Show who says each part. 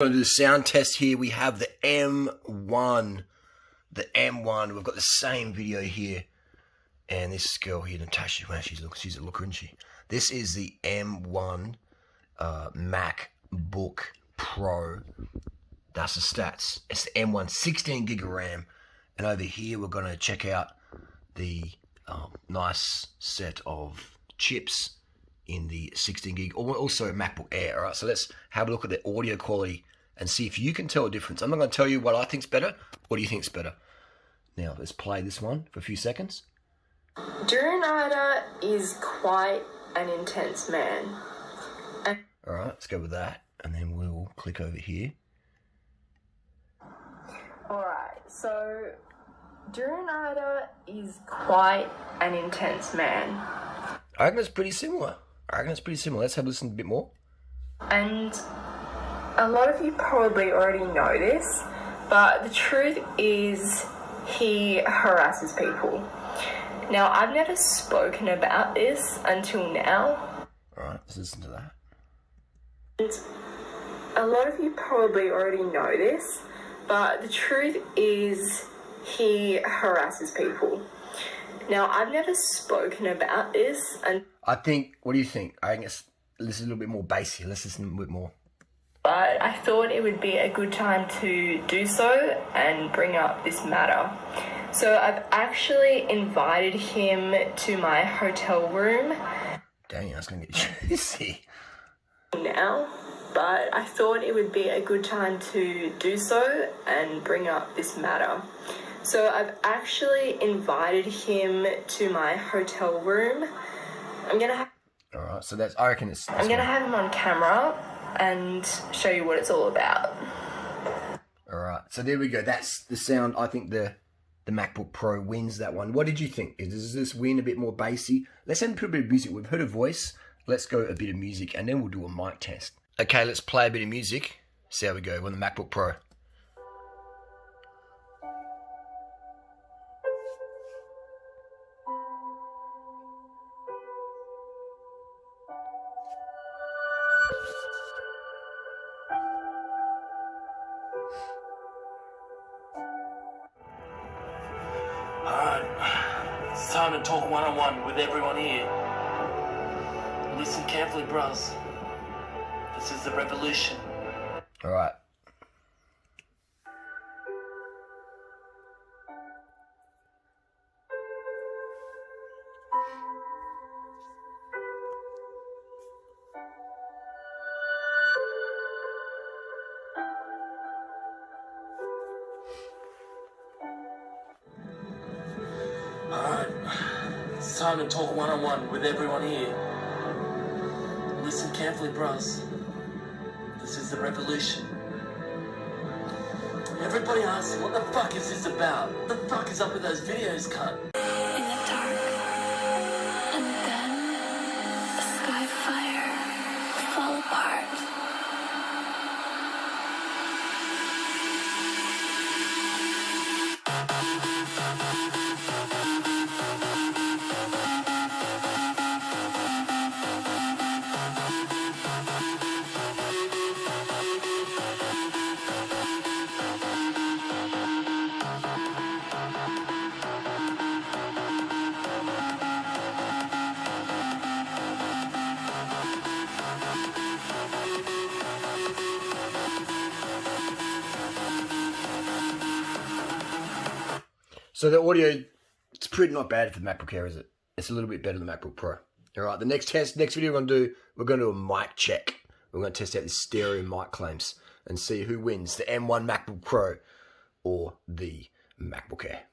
Speaker 1: We're going to do the sound test here. We have the M1. The M1. We've got the same video here. And this girl here, Natasha, well, she's a looker, isn't she? This is the M1 MacBook Pro. That's the stats. It's the M1 16 gig of RAM. And over here, we're going to check out the nice set of chips in the 16 gig, also MacBook Air. All right, so let's have a look at the audio quality and see if you can tell a difference. I'm not going to tell you what I think's better. What do you think's better? Now, let's play this one for a few seconds.
Speaker 2: Durunada is quite an intense man.
Speaker 1: All right, let's go with that. And then we'll click over here.
Speaker 2: Alright, so Durunada is quite an intense man.
Speaker 1: I reckon it's pretty similar. Let's have a listen a bit more.
Speaker 2: And a lot of you probably already know this, but the truth is he harasses people. Now, I've never spoken about this until now.
Speaker 1: Alright, let's listen to that.
Speaker 2: And a lot of you probably already know this, but the truth is he harasses people. Now, I've never spoken about this. And
Speaker 1: I think, what do you think? I think it's a little bit more bassy. Let's listen a bit more.
Speaker 2: But I thought it would be a good time to do so and bring up this matter. So I've actually invited him to my hotel room.
Speaker 1: Dang, that's going to get juicy.
Speaker 2: Now, but I thought it would be a good time to do so and bring up this matter. So I've actually invited him to my hotel room. I'm gonna have.
Speaker 1: All right, so that's. I reckon it's.
Speaker 2: I'm gonna have him on camera and show you what it's all about.
Speaker 1: All right, so there we go. That's the sound. I think the MacBook Pro wins that one. What did you think? Does this win a bit more bassy? Let's put a bit of music. We've heard a voice. Let's go a bit of music, and then we'll do a mic test. Okay, let's play a bit of music. See how we go on the MacBook Pro.
Speaker 3: Alright, it's time to talk one-on-one with everyone here. Listen carefully, bros. This is the revolution.
Speaker 1: Alright.
Speaker 3: Alright, it's time to talk one-on-one with everyone here. Listen carefully, bros. This is the revolution. Everybody asks, what the fuck is this about? What the fuck is up with those videos, cunt?
Speaker 4: In the dark, and then the sky fire will fall apart.
Speaker 1: So the audio, it's pretty not bad for the MacBook Air, is it? It's a little bit better than the MacBook Pro. All right, the next video we're going to do a mic check. We're going to test out the stereo mic claims and see who wins, the M1 MacBook Pro or the MacBook Air.